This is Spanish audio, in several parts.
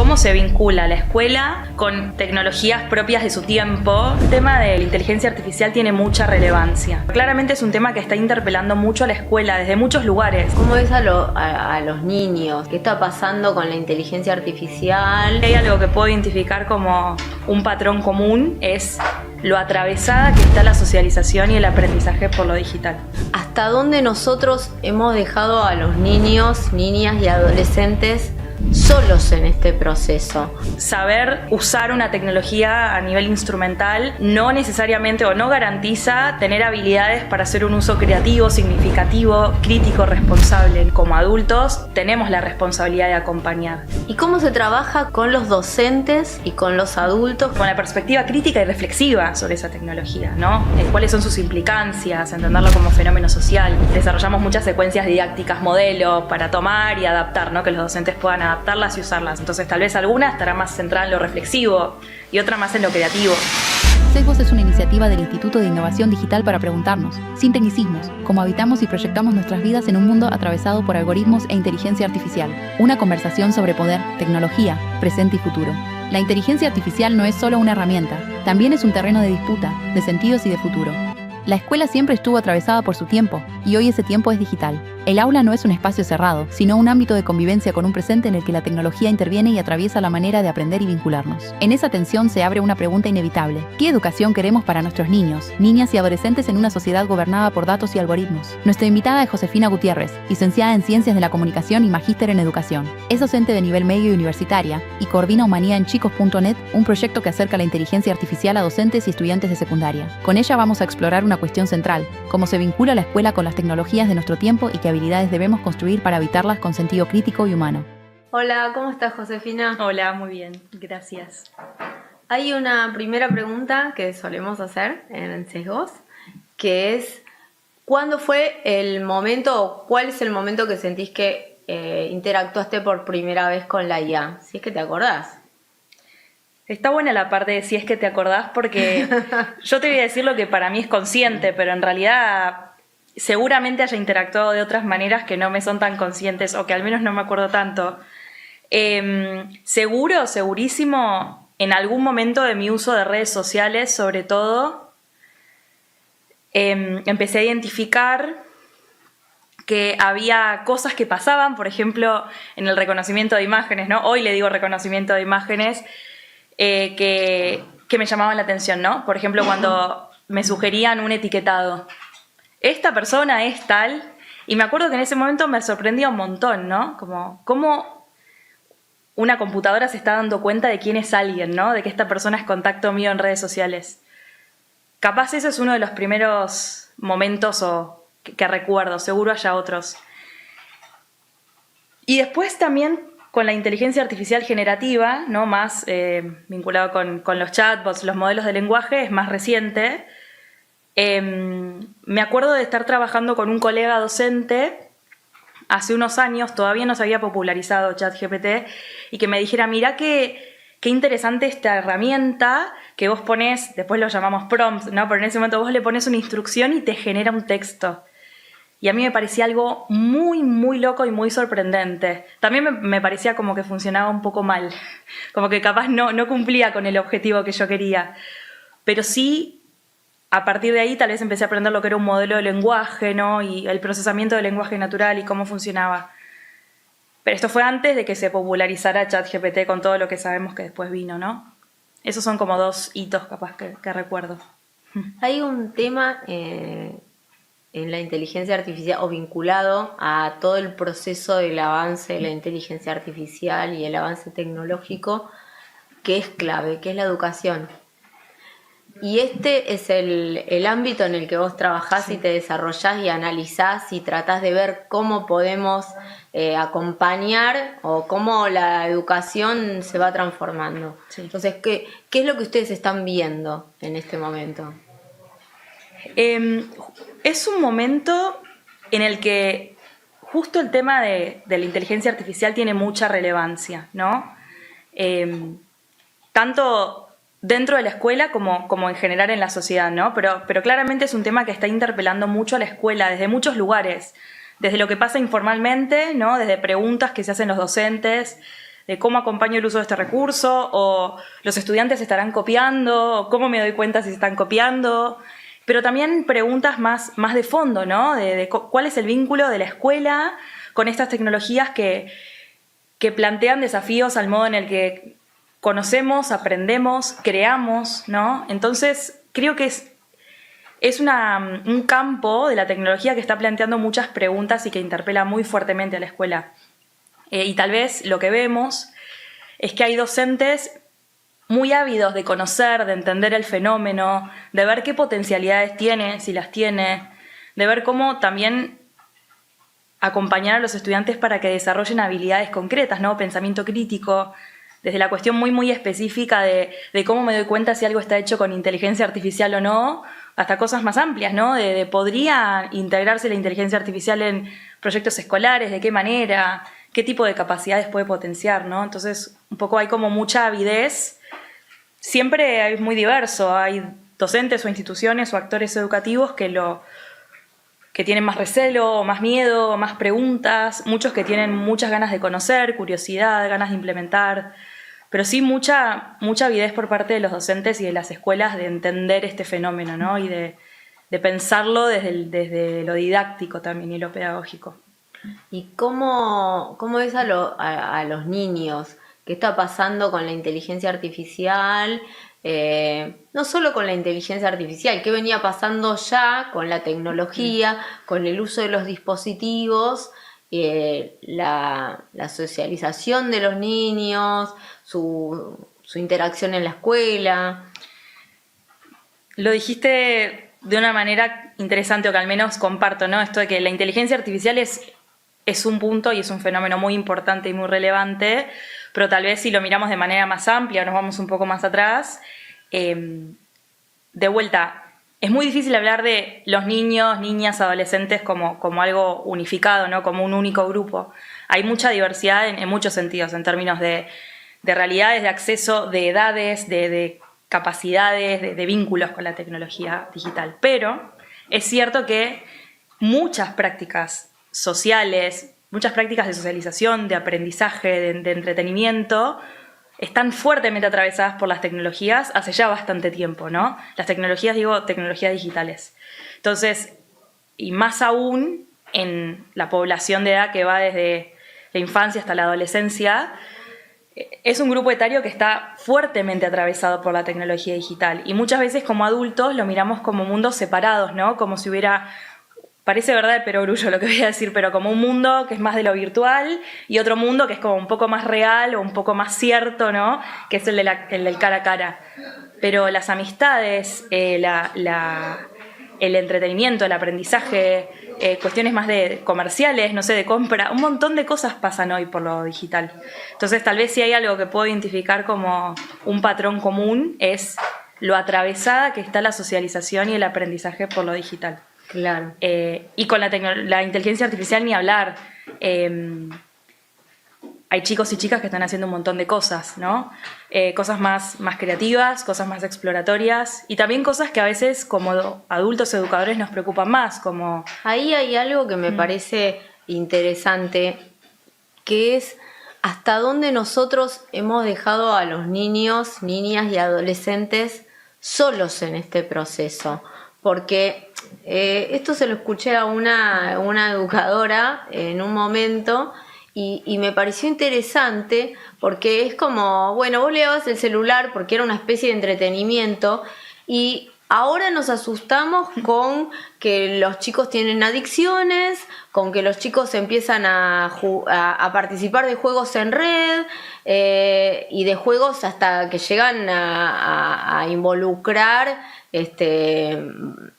cómo se vincula la escuela con tecnologías propias de su tiempo. El tema de la inteligencia artificial tiene mucha relevancia. Claramente es un tema que está interpelando mucho a la escuela desde muchos lugares. ¿Cómo ves a los niños? ¿Qué está pasando con la inteligencia artificial? Hay algo que puedo identificar como un patrón común, es lo atravesada que está la socialización y el aprendizaje por lo digital. ¿Hasta dónde nosotros hemos dejado a los niños, niñas y adolescentes solos en este proceso? Saber usar una tecnología a nivel instrumental no necesariamente o no garantiza tener habilidades para hacer un uso creativo, significativo, crítico, responsable. Como adultos tenemos la responsabilidad de acompañar. ¿Y cómo se trabaja con los docentes y con los adultos? Con la perspectiva crítica y reflexiva sobre esa tecnología, ¿no? ¿Cuáles son sus implicancias? Entenderlo como fenómeno social. Desarrollamos muchas secuencias didácticas, modelos para tomar y adaptar, ¿no? Que los docentes puedan adaptarlas y usarlas. Entonces tal vez alguna estará más centrada en lo reflexivo y otra más en lo creativo. Sesgos es una iniciativa del Instituto de Innovación Digital para preguntarnos, sin tecnicismos, cómo habitamos y proyectamos nuestras vidas en un mundo atravesado por algoritmos e inteligencia artificial. Una conversación sobre poder, tecnología, presente y futuro. La inteligencia artificial no es solo una herramienta, también es un terreno de disputa, de sentidos y de futuro. La escuela siempre estuvo atravesada por su tiempo, y hoy ese tiempo es digital. El aula no es un espacio cerrado, sino un ámbito de convivencia con un presente en el que la tecnología interviene y atraviesa la manera de aprender y vincularnos. En esa tensión se abre una pregunta inevitable. ¿Qué educación queremos para nuestros niños, niñas y adolescentes en una sociedad gobernada por datos y algoritmos? Nuestra invitada es Josefina Gutiérrez, licenciada en Ciencias de la Comunicación y magíster en Educación. Es docente de nivel medio y universitaria, y coordina Humanidad en Chicos.net, un proyecto que acerca la inteligencia artificial a docentes y estudiantes de secundaria. Con ella vamos a explorar una cuestión central: cómo se vincula la escuela con las tecnologías de nuestro tiempo y qué habilidades debemos construir para habitarlas con sentido crítico y humano. Hola, ¿cómo estás, Josefina? Hola, muy bien, gracias. Hay una primera pregunta que solemos hacer en Sesgos, que es: ¿cuándo fue el momento o cuál es el momento que sentís que interactuaste por primera vez con la IA? Si es que te acordás. Está buena la parte de si es que te acordás, porque yo te voy a decir lo que para mí es consciente, pero en realidad seguramente haya interactuado de otras maneras que no me son tan conscientes o que al menos no me acuerdo tanto. Segurísimo, en algún momento de mi uso de redes sociales, sobre todo, empecé a identificar que había cosas que pasaban, por ejemplo, en el reconocimiento de imágenes, ¿no? Hoy le digo reconocimiento de imágenes, que me llamaban la atención, ¿no? Por ejemplo, cuando me sugerían un etiquetado. Esta persona es tal, y me acuerdo que en ese momento me sorprendía un montón, ¿no? Como cómo una computadora se está dando cuenta de quién es alguien, ¿no? De que esta persona es contacto mío en redes sociales. Capaz ese es uno de los primeros momentos que recuerdo, seguro haya otros. Y después también con la inteligencia artificial generativa, ¿no? Más vinculado con los chatbots, los modelos de lenguaje, es más reciente. Me acuerdo de estar trabajando con un colega docente hace unos años, todavía no se había popularizado ChatGPT, y que me dijera: mira qué interesante esta herramienta que vos ponés, después lo llamamos prompts, ¿no? Pero en ese momento vos le pones una instrucción y te genera un texto. Y a mí me parecía algo muy, muy loco y muy sorprendente. También me parecía como que funcionaba un poco mal, como que capaz no cumplía con el objetivo que yo quería. Pero sí, a partir de ahí tal vez empecé a aprender lo que era un modelo de lenguaje, ¿no? Y el procesamiento del lenguaje natural y cómo funcionaba. Pero esto fue antes de que se popularizara ChatGPT con todo lo que sabemos que después vino, ¿no? Esos son como dos hitos capaz que recuerdo. Hay un tema en la inteligencia artificial, o vinculado a todo el proceso del avance de la inteligencia artificial y el avance tecnológico, que es clave, que es la educación. Y este es el ámbito en el que vos trabajás, sí, y te desarrollás y analizás y tratás de ver cómo podemos acompañar o cómo la educación se va transformando. Sí. Entonces, ¿qué es lo que ustedes están viendo en este momento? Es un momento en el que justo el tema de la inteligencia artificial tiene mucha relevancia, ¿no? Tanto dentro de la escuela como en general en la sociedad, ¿no? Pero claramente es un tema que está interpelando mucho a la escuela desde muchos lugares, desde lo que pasa informalmente, ¿no? Desde preguntas que se hacen los docentes, cómo acompaño el uso de este recurso, o los estudiantes estarán copiando, o cómo me doy cuenta si se están copiando, pero también preguntas más de fondo, ¿no? De cuál es el vínculo de la escuela con estas tecnologías que plantean desafíos al modo en el que conocemos, aprendemos, creamos, ¿no? Entonces, creo que es un campo de la tecnología que está planteando muchas preguntas y que interpela muy fuertemente a la escuela. Y tal vez lo que vemos es que hay docentes muy ávidos de conocer, de entender el fenómeno, de ver qué potencialidades tiene, si las tiene, de ver cómo también acompañar a los estudiantes para que desarrollen habilidades concretas, ¿no? Pensamiento crítico, desde la cuestión muy específica de cómo me doy cuenta si algo está hecho con inteligencia artificial o no, hasta cosas más amplias, ¿no? De ¿podría integrarse la inteligencia artificial en proyectos escolares? ¿De qué manera? ¿Qué tipo de capacidades puede potenciar, ¿no? Entonces, un poco hay como mucha avidez. Siempre es muy diverso. Hay docentes o instituciones o actores educativos que tienen más recelo, más miedo, más preguntas, muchos que tienen muchas ganas de conocer, curiosidad, ganas de implementar, pero sí mucha avidez por parte de los docentes y de las escuelas de entender este fenómeno, ¿no? Y de pensarlo desde lo didáctico también y lo pedagógico. ¿Y cómo ves a los niños? ¿Qué está pasando con la inteligencia artificial? No solo con la inteligencia artificial, ¿qué venía pasando ya con la tecnología, con el uso de los dispositivos, la socialización de los niños, su interacción en la escuela? Lo dijiste de una manera interesante, o que al menos comparto, ¿no? Esto de que la inteligencia artificial es un punto y es un fenómeno muy importante y muy relevante, pero tal vez si lo miramos de manera más amplia o nos vamos un poco más atrás, de vuelta, es muy difícil hablar de los niños, niñas, adolescentes como algo unificado, ¿no? Como un único grupo. Hay mucha diversidad en muchos sentidos, en términos de realidades, de acceso, de edades, de capacidades, de vínculos con la tecnología digital. Pero es cierto que muchas prácticas sociales, muchas prácticas de socialización, de aprendizaje, de entretenimiento, están fuertemente atravesadas por las tecnologías hace ya bastante tiempo, ¿no? Las tecnologías, digo, tecnologías digitales. Entonces, y más aún en la población de edad que va desde la infancia hasta la adolescencia, es un grupo etario que está fuertemente atravesado por la tecnología digital. Y muchas veces como adultos lo miramos como mundos separados, ¿no? Como si hubiera... Parece verdad de perogrullo lo que voy a decir, pero como un mundo que es más de lo virtual y otro mundo que es como un poco más real o un poco más cierto, ¿no? Que es el del cara a cara. Pero las amistades, el entretenimiento, el aprendizaje, cuestiones más de comerciales, no sé, de compra, un montón de cosas pasan hoy por lo digital. Entonces, tal vez si hay algo que puedo identificar como un patrón común es lo atravesada que está la socialización y el aprendizaje por lo digital. Claro. Y con la inteligencia artificial ni hablar. Hay chicos y chicas que están haciendo un montón de cosas, ¿no? Cosas más creativas, cosas más exploratorias y también cosas que a veces como adultos educadores nos preocupan más, como... Ahí hay algo que me parece interesante, que es hasta dónde nosotros hemos dejado a los niños, niñas y adolescentes solos en este proceso. Porque esto se lo escuché a una educadora en un momento y me pareció interesante porque es como, bueno, vos le dabas el celular porque era una especie de entretenimiento y ahora nos asustamos con que los chicos tienen adicciones, con que los chicos empiezan a participar de juegos en red y de juegos hasta que llegan a involucrar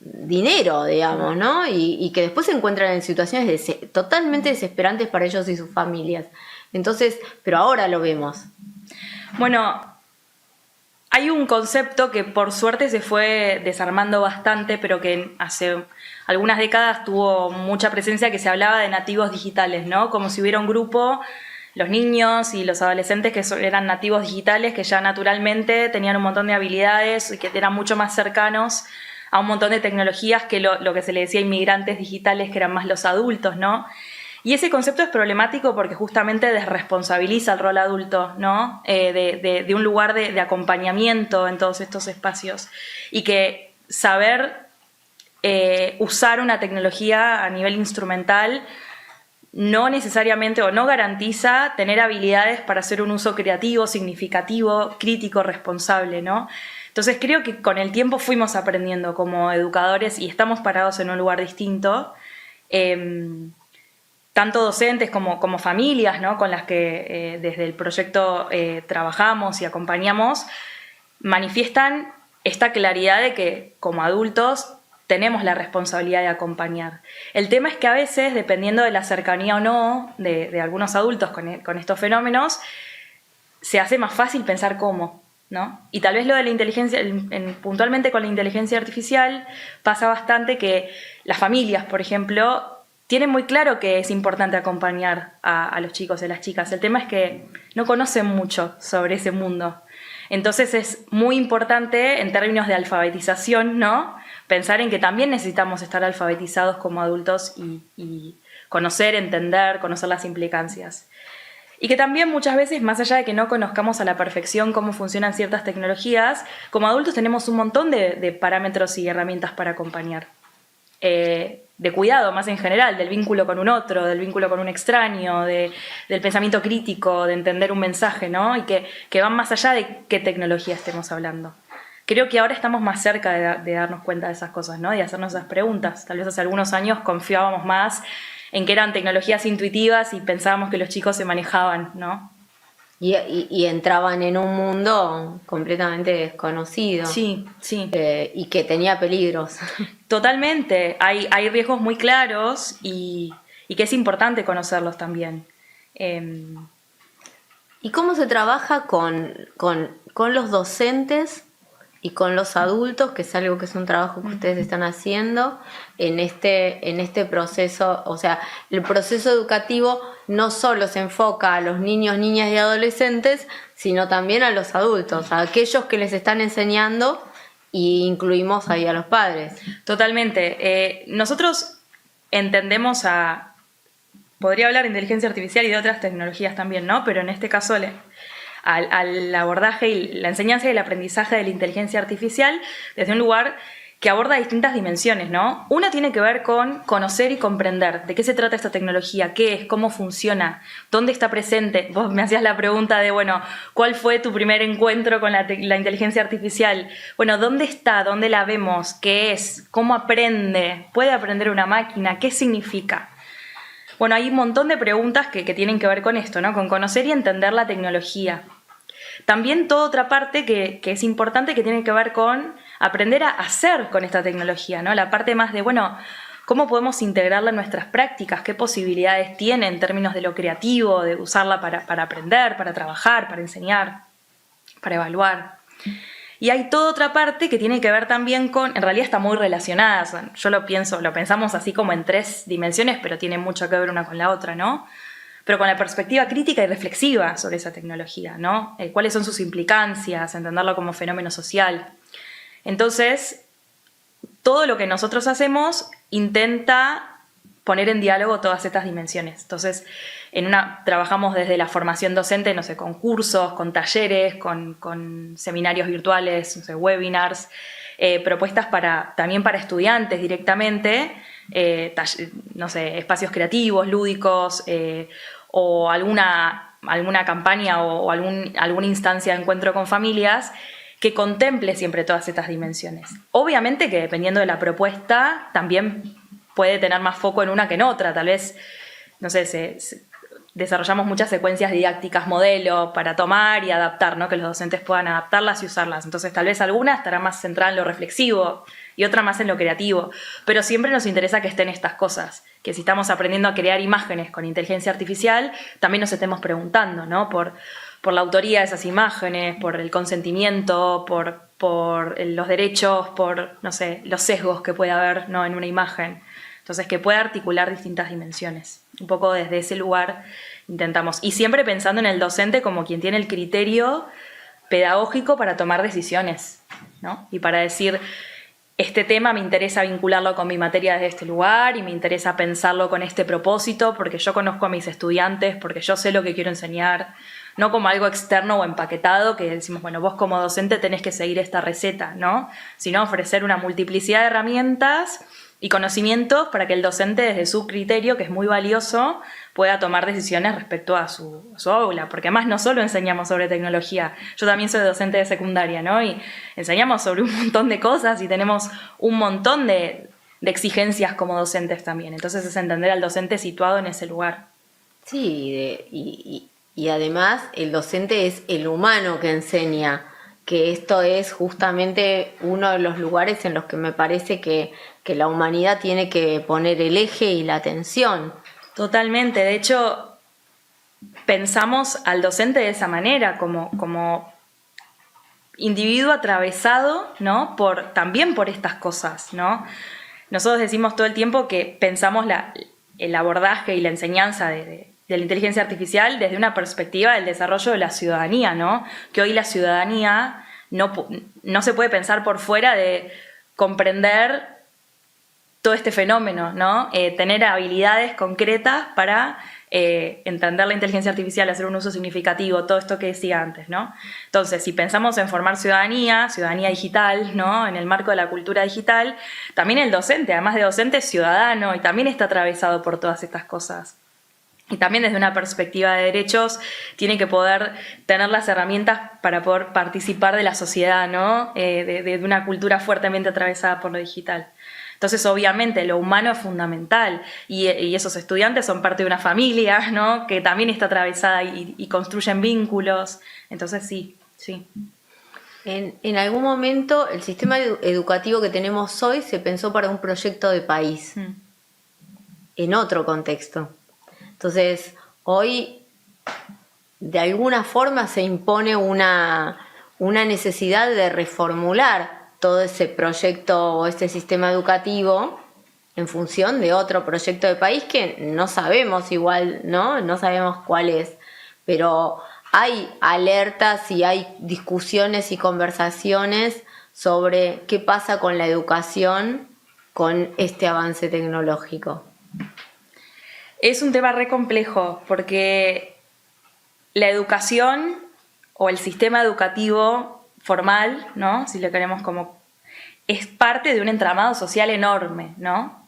dinero, digamos, ¿no? Y que después se encuentran en situaciones totalmente desesperantes para ellos y sus familias. Entonces, pero ahora lo vemos. Bueno, hay un concepto que por suerte se fue desarmando bastante, pero que hace algunas décadas tuvo mucha presencia, que se hablaba de nativos digitales, ¿no? Como si hubiera un grupo, los niños y los adolescentes que eran nativos digitales, que ya naturalmente tenían un montón de habilidades y que eran mucho más cercanos a un montón de tecnologías que lo que se le decía inmigrantes digitales, que eran más los adultos, ¿no? Y ese concepto es problemático porque justamente desresponsabiliza el rol adulto, ¿no? De un lugar de acompañamiento en todos estos espacios. Y que saber usar una tecnología a nivel instrumental no necesariamente o no garantiza tener habilidades para hacer un uso creativo, significativo, crítico, responsable, ¿no? Entonces creo que con el tiempo fuimos aprendiendo como educadores y estamos parados en un lugar distinto, tanto docentes como familias, ¿no? Con las que desde el proyecto trabajamos y acompañamos, manifiestan esta claridad de que como adultos tenemos la responsabilidad de acompañar. El tema es que a veces, dependiendo de la cercanía o no de algunos adultos con estos fenómenos, se hace más fácil pensar cómo, ¿no? Y tal vez lo de la inteligencia, puntualmente con la inteligencia artificial, pasa bastante que las familias, por ejemplo, tienen muy claro que es importante acompañar a los chicos y a las chicas. El tema es que no conocen mucho sobre ese mundo. Entonces es muy importante en términos de alfabetización, ¿no? Pensar en que también necesitamos estar alfabetizados como adultos y conocer, entender, conocer las implicancias. Y que también muchas veces, más allá de que no conozcamos a la perfección cómo funcionan ciertas tecnologías, como adultos tenemos un montón de parámetros y herramientas para acompañar. De cuidado más en general, del vínculo con un otro, del vínculo con un extraño, del pensamiento crítico, de entender un mensaje, ¿no? Y que van más allá de qué tecnología estemos hablando. Creo que ahora estamos más cerca de darnos cuenta de esas cosas, ¿no? De hacernos esas preguntas. Tal vez hace algunos años confiábamos más en que eran tecnologías intuitivas y pensábamos que los chicos se manejaban, ¿no? Y entraban en un mundo completamente desconocido. Sí, sí. Y que tenía peligros. Totalmente. Hay riesgos muy claros y que es importante conocerlos también. ¿Y cómo se trabaja con los docentes y con los adultos, que es algo que es un trabajo que ustedes están haciendo en este proceso? O sea, el proceso educativo no solo se enfoca a los niños, niñas y adolescentes, sino también a los adultos, a aquellos que les están enseñando, y incluimos ahí a los padres. Totalmente. Nosotros entendemos podría hablar de inteligencia artificial y de otras tecnologías también, ¿no? Pero en este caso al abordaje y la enseñanza y el aprendizaje de la inteligencia artificial desde un lugar que aborda distintas dimensiones, ¿no? Una tiene que ver con conocer y comprender de qué se trata esta tecnología, qué es, cómo funciona, dónde está presente. Vos me hacías la pregunta de, bueno, ¿cuál fue tu primer encuentro con la inteligencia artificial? Bueno, ¿dónde está? ¿Dónde la vemos? ¿Qué es? ¿Cómo aprende? ¿Puede aprender una máquina? ¿Qué significa? Bueno, hay un montón de preguntas que tienen que ver con esto, ¿no? Con conocer y entender la tecnología. También toda otra parte que es importante, que tiene que ver con aprender a hacer con esta tecnología, ¿no? La parte más de, bueno, ¿cómo podemos integrarla en nuestras prácticas? ¿Qué posibilidades tiene en términos de lo creativo, de usarla para aprender, para trabajar, para enseñar, para evaluar? Y hay toda otra parte que tiene que ver también con, en realidad está muy relacionada, yo lo pensamos así como en 3 dimensiones, pero tiene mucho que ver una con la otra, ¿no? Pero con la perspectiva crítica y reflexiva sobre esa tecnología, ¿no? ¿Cuáles son sus implicancias? Entenderlo como fenómeno social. Entonces, todo lo que nosotros hacemos intenta poner en diálogo todas estas dimensiones. Entonces, trabajamos desde la formación docente, no sé, con cursos, con talleres, con seminarios virtuales, no sé, webinars, propuestas también para estudiantes directamente, no sé, espacios creativos, lúdicos, o alguna campaña o alguna instancia de encuentro con familias que contemple siempre todas estas dimensiones. Obviamente que dependiendo de la propuesta también puede tener más foco en una que en otra. Tal vez, no sé, desarrollamos muchas secuencias didácticas modelo para tomar y adaptar, ¿no? Que los docentes puedan adaptarlas y usarlas. Entonces tal vez alguna estará más centrada en lo reflexivo y otra más en lo creativo. Pero siempre nos interesa que estén estas cosas, que si estamos aprendiendo a crear imágenes con inteligencia artificial, también nos estemos preguntando, ¿no? Por la autoría de esas imágenes, por el consentimiento, por los derechos, por, no sé, los sesgos que puede haber, ¿no? En una imagen. Entonces, que pueda articular distintas dimensiones. Un poco desde ese lugar intentamos. Y siempre pensando en el docente como quien tiene el criterio pedagógico para tomar decisiones, ¿no? Y para decir, este tema me interesa vincularlo con mi materia desde este lugar y me interesa pensarlo con este propósito porque yo conozco a mis estudiantes, porque yo sé lo que quiero enseñar, no como algo externo o empaquetado que decimos, bueno, vos como docente tenés que seguir esta receta, ¿no? Sino ofrecer una multiplicidad de herramientas y conocimientos para que el docente desde su criterio, que es muy valioso, pueda tomar decisiones respecto a su aula, porque además no solo enseñamos sobre tecnología, yo también soy docente de secundaria, ¿no? Y enseñamos sobre un montón de cosas y tenemos un montón de exigencias como docentes también, entonces es entender al docente situado en ese lugar. Sí, y además el docente es el humano que enseña, que esto es justamente uno de los lugares en los que me parece que la humanidad tiene que poner el eje y la atención. Totalmente, de hecho pensamos al docente de esa manera, como individuo atravesado, ¿no? También por estas cosas, ¿no? Nosotros decimos todo el tiempo que pensamos el abordaje y la enseñanza de la inteligencia artificial desde una perspectiva del desarrollo de la ciudadanía, ¿no? Que hoy la ciudadanía no se puede pensar por fuera de comprender todo este fenómeno, ¿no? Tener habilidades concretas para entender la inteligencia artificial, hacer un uso significativo, todo esto que decía antes, ¿no? Entonces, si pensamos en formar ciudadanía digital, ¿no? En el marco de la cultura digital, también el docente, además de docente, es ciudadano y también está atravesado por todas estas cosas. Y también desde una perspectiva de derechos tiene que poder tener las herramientas para poder participar de la sociedad, ¿no? De una cultura fuertemente atravesada por lo digital. Entonces, obviamente, lo humano es fundamental y esos estudiantes son parte de una familia, ¿no? Que también está atravesada y construyen vínculos. Entonces, sí. En algún momento, el sistema educativo que tenemos hoy se pensó para un proyecto de país, en otro contexto. Entonces, hoy, de alguna forma, se impone una necesidad de reformular todo ese proyecto o este sistema educativo en función de otro proyecto de país que no sabemos igual, ¿no? No sabemos cuál es, pero hay alertas y hay discusiones y conversaciones sobre qué pasa con la educación con este avance tecnológico. Es un tema re complejo porque la educación o el sistema educativo formal, ¿no? Si lo queremos como, es parte de un entramado social enorme, ¿no?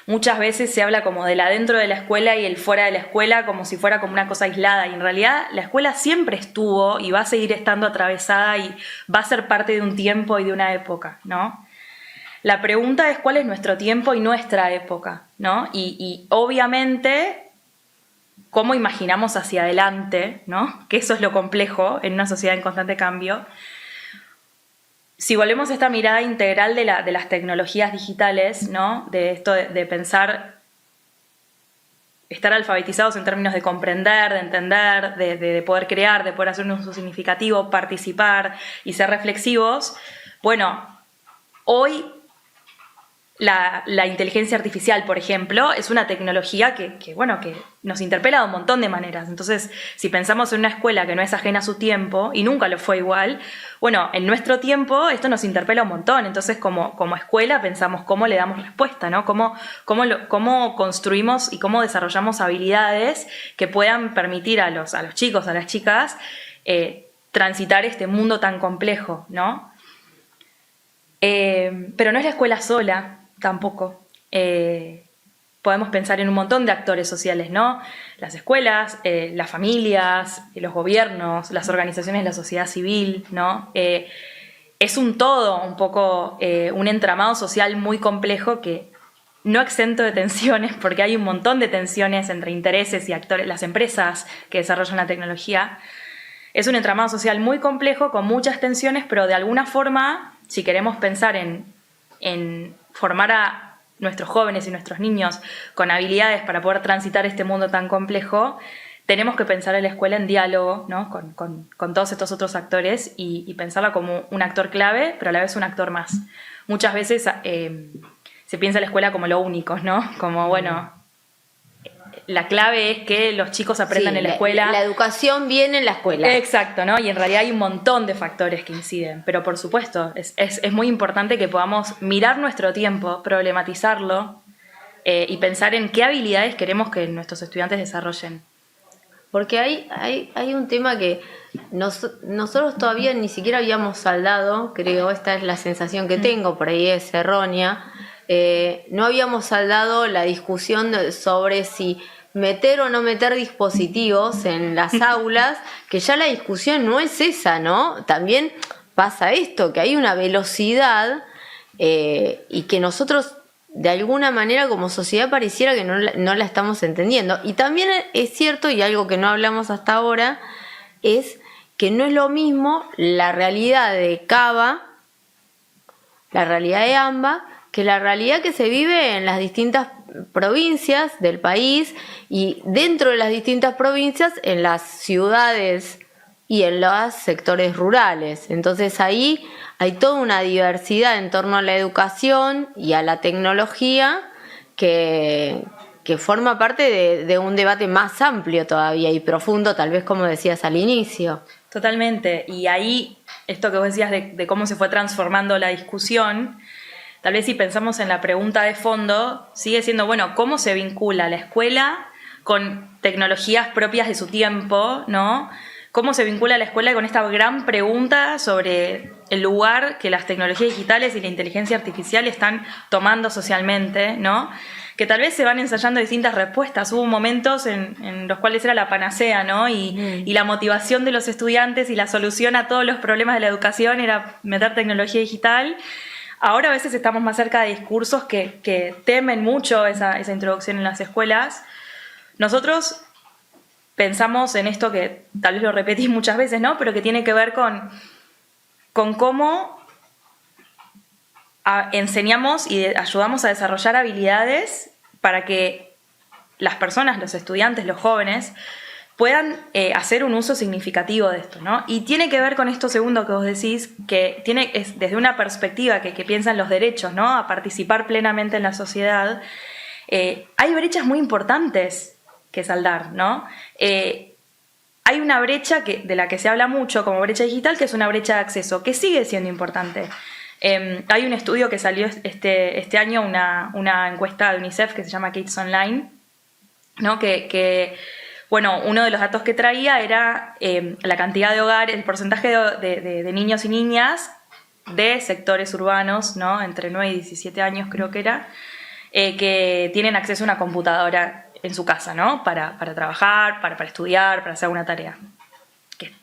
Muchas veces se habla como del adentro de la escuela y el fuera de la escuela como si fuera como una cosa aislada y en realidad la escuela siempre estuvo y va a seguir estando atravesada y va a ser parte de un tiempo y de una época, ¿no? La pregunta es cuál es nuestro tiempo y nuestra época, ¿no? Y obviamente cómo imaginamos hacia adelante, ¿no? Que eso es lo complejo en una sociedad en constante cambio. Si volvemos a esta mirada integral de las tecnologías digitales, ¿no? De esto de pensar, estar alfabetizados en términos de comprender, de entender, de poder crear, de poder hacer un uso significativo, participar y ser reflexivos, bueno, hoy la inteligencia artificial, por ejemplo, es una tecnología que nos interpela de un montón de maneras. Entonces, si pensamos en una escuela que no es ajena a su tiempo, y nunca lo fue igual, bueno, en nuestro tiempo esto nos interpela un montón. Entonces, como escuela, pensamos cómo le damos respuesta, ¿no? Cómo construimos y cómo desarrollamos habilidades que puedan permitir a los chicos, a las chicas, transitar este mundo tan complejo, ¿no? Pero no es la escuela sola, tampoco. Podemos pensar en un montón de actores sociales, ¿no? Las escuelas, las familias, los gobiernos, las organizaciones de la sociedad civil, ¿no? Es un todo, un poco un entramado social muy complejo que no exento de tensiones, porque hay un montón de tensiones entre intereses y actores, las empresas que desarrollan la tecnología. Es un entramado social muy complejo, con muchas tensiones, pero de alguna forma, si queremos pensar en formar a nuestros jóvenes y nuestros niños con habilidades para poder transitar este mundo tan complejo, tenemos que pensar en la escuela en diálogo, ¿no? con todos estos otros actores y pensarla como un actor clave, pero a la vez un actor más. Muchas veces se piensa en la escuela como lo único, ¿no? Como, bueno, la clave es que los chicos aprendan en la escuela. La educación viene en la escuela. Exacto, ¿no? Y en realidad hay un montón de factores que inciden, pero por supuesto, es muy importante que podamos mirar nuestro tiempo, problematizarlo y pensar en qué habilidades queremos que nuestros estudiantes desarrollen. Porque hay un tema que nosotros todavía ni siquiera habíamos saldado, creo, esta es la sensación que tengo, por ahí es errónea, no habíamos saldado la discusión sobre si meter o no meter dispositivos en las aulas, que ya la discusión no es esa, ¿no? También pasa esto, que hay una velocidad y que nosotros de alguna manera como sociedad pareciera que no la estamos entendiendo. Y también es cierto, y algo que no hablamos hasta ahora, es que no es lo mismo la realidad de Cava, la realidad de AMBA, que la realidad que se vive en las distintas provincias del país y dentro de las distintas provincias en las ciudades y en los sectores rurales. Entonces ahí hay toda una diversidad en torno a la educación y a la tecnología que forma parte de un debate más amplio todavía y profundo, tal vez como decías al inicio. Totalmente. Y ahí, esto que vos decías de cómo se fue transformando la discusión, tal vez si pensamos en la pregunta de fondo, sigue siendo, bueno, ¿cómo se vincula la escuela con tecnologías propias de su tiempo, ¿no? ¿Cómo se vincula la escuela con esta gran pregunta sobre el lugar que las tecnologías digitales y la inteligencia artificial están tomando socialmente, ¿no? Que tal vez se van ensayando distintas respuestas. Hubo momentos en los cuales era la panacea, ¿no? Y la motivación de los estudiantes y la solución a todos los problemas de la educación era meter tecnología digital. Ahora a veces estamos más cerca de discursos que temen mucho esa introducción en las escuelas. Nosotros pensamos en esto que tal vez lo repetís muchas veces, ¿no? Pero que tiene que ver con cómo enseñamos y ayudamos a desarrollar habilidades para que las personas, los estudiantes, los jóvenes, puedan hacer un uso significativo de esto, ¿no? Y tiene que ver con esto segundo que vos decís, que es desde una perspectiva que piensa en los derechos, ¿no? A participar plenamente en la sociedad. Hay brechas muy importantes que saldar, ¿no? Hay una brecha de la que se habla mucho como brecha digital, que es una brecha de acceso, que sigue siendo importante. Hay un estudio que salió este año, una encuesta de UNICEF que se llama Kids Online, ¿no? Bueno, uno de los datos que traía era la cantidad de hogares, el porcentaje de niños y niñas de sectores urbanos, ¿no? Entre 9 y 17 años creo que era, que tienen acceso a una computadora en su casa, ¿no? Para trabajar, para estudiar, para hacer una tarea.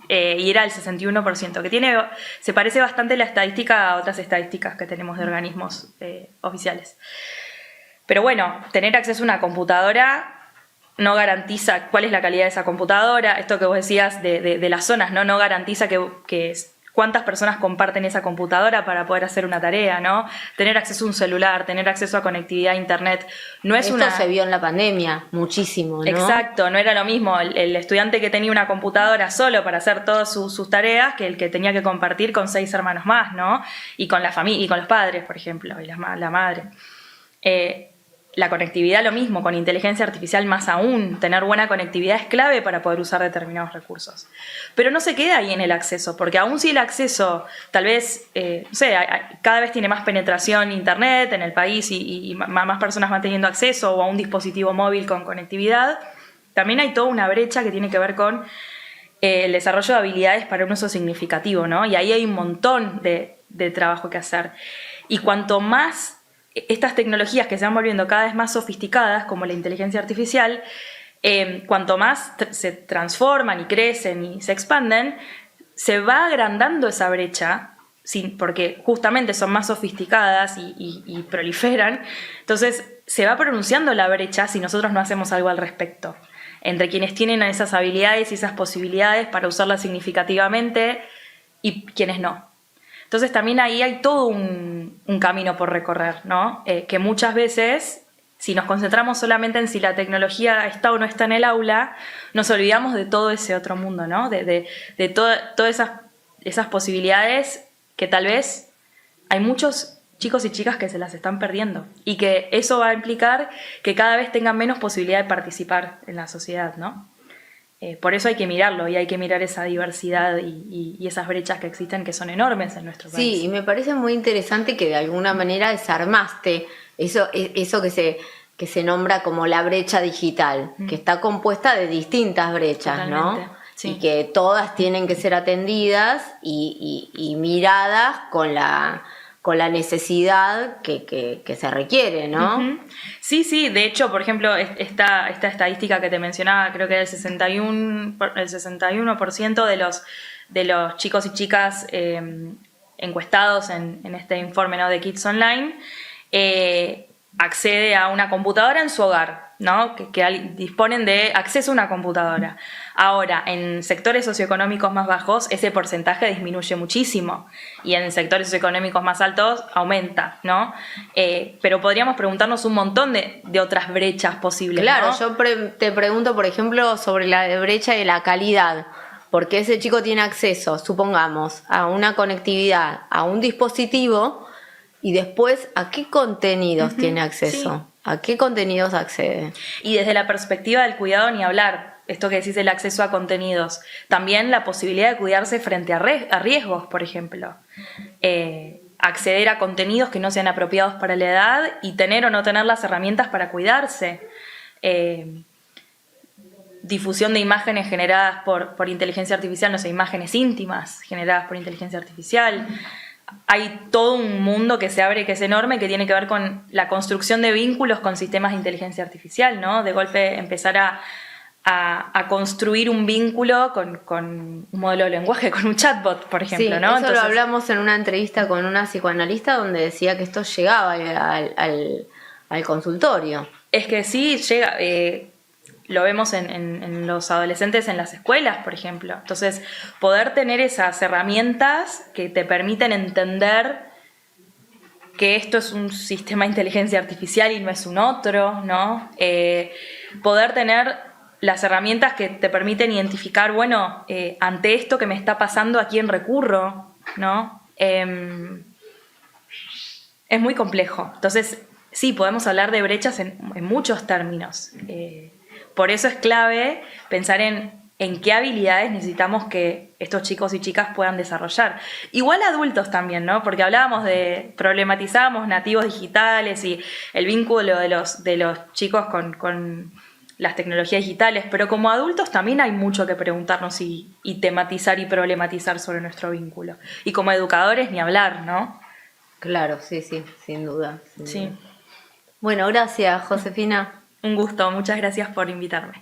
Y era el 61%, que se parece bastante la estadística a otras estadísticas que tenemos de organismos oficiales. Pero bueno, tener acceso a una computadora no garantiza cuál es la calidad de esa computadora. Esto que vos decías de las zonas, no garantiza cuántas personas comparten esa computadora para poder hacer una tarea, ¿no? Tener acceso a un celular, tener acceso a conectividad a internet, no es Esto se vio en la pandemia muchísimo, ¿no? Exacto, no era lo mismo el estudiante que tenía una computadora solo para hacer todas sus tareas que el que tenía que compartir con 6 hermanos más, ¿no? Y con la familia, y con los padres, por ejemplo, y la madre. La conectividad lo mismo, con inteligencia artificial más aún. Tener buena conectividad es clave para poder usar determinados recursos. Pero no se queda ahí en el acceso, porque aún si el acceso tal vez, cada vez tiene más penetración internet en el país y más personas van teniendo acceso o a un dispositivo móvil con conectividad, también hay toda una brecha que tiene que ver con el desarrollo de habilidades para un uso significativo, ¿no? Y ahí hay un montón de trabajo que hacer. Y cuanto más estas tecnologías que se van volviendo cada vez más sofisticadas, como la inteligencia artificial, cuanto más se transforman y crecen y se expanden, se va agrandando esa brecha, porque justamente son más sofisticadas y proliferan. Entonces se va pronunciando la brecha si nosotros no hacemos algo al respecto, entre quienes tienen esas habilidades y esas posibilidades para usarlas significativamente y quienes no. Entonces también ahí hay todo un camino por recorrer, ¿no? Que muchas veces, si nos concentramos solamente en si la tecnología está o no está en el aula, nos olvidamos de todo ese otro mundo, ¿no? De todas esas posibilidades que tal vez hay muchos chicos y chicas que se las están perdiendo y que eso va a implicar que cada vez tengan menos posibilidad de participar en la sociedad, ¿no? Por eso hay que mirarlo y hay que mirar esa diversidad y esas brechas que existen, que son enormes en nuestro país. Sí, y me parece muy interesante que de alguna manera desarmaste eso que se nombra como la brecha digital, que está compuesta de distintas brechas, Totalmente, ¿no? sí. Y que todas tienen que ser atendidas y miradas con la necesidad que se requiere, ¿no? Uh-huh. Sí, de hecho, por ejemplo, esta estadística que te mencionaba, creo que era el 61% de los chicos y chicas encuestados en este informe, ¿no?, de Kids Online, accede a una computadora en su hogar, ¿no? Que disponen de acceso a una computadora. Ahora, en sectores socioeconómicos más bajos, ese porcentaje disminuye muchísimo y en sectores socioeconómicos más altos aumenta, ¿no? Pero podríamos preguntarnos un montón de otras brechas posibles, Claro, ¿no? yo te pregunto, por ejemplo, sobre la brecha de la calidad, porque ese chico tiene acceso, supongamos, a una conectividad, a un dispositivo, y después, ¿a qué contenidos tiene acceso? Sí. ¿A qué contenidos accede? Y desde la perspectiva del cuidado, ni hablar. Esto que decís, el acceso a contenidos. También la posibilidad de cuidarse frente a riesgos, por ejemplo. Acceder a contenidos que no sean apropiados para la edad y tener o no tener las herramientas para cuidarse. Difusión de imágenes generadas por inteligencia artificial, no sé, imágenes íntimas generadas por inteligencia artificial. Hay todo un mundo que se abre, que es enorme, que tiene que ver con la construcción de vínculos con sistemas de inteligencia artificial, ¿no? De golpe empezar a construir un vínculo con un modelo de lenguaje, con un chatbot, por ejemplo, sí, ¿no? Eso Entonces, lo hablamos en una entrevista con una psicoanalista donde decía que esto llegaba al consultorio. Es que sí, llega, lo vemos en los adolescentes en las escuelas, por ejemplo. Entonces, poder tener esas herramientas que te permiten entender que esto es un sistema de inteligencia artificial y no es un otro, ¿no? Poder tener las herramientas que te permiten identificar, bueno, ante esto que me está pasando, ¿a quién recurro?, ¿no? Es muy complejo. Entonces, sí, podemos hablar de brechas en muchos términos. Por eso es clave pensar en qué habilidades necesitamos que estos chicos y chicas puedan desarrollar. Igual adultos también, ¿no? Porque problematizábamos nativos digitales y el vínculo de los chicos con las tecnologías digitales, pero como adultos también hay mucho que preguntarnos y tematizar y problematizar sobre nuestro vínculo. Y como educadores ni hablar, ¿no? Claro, sí, sin duda. Sí. Bueno, gracias, Josefina. Un gusto, muchas gracias por invitarme.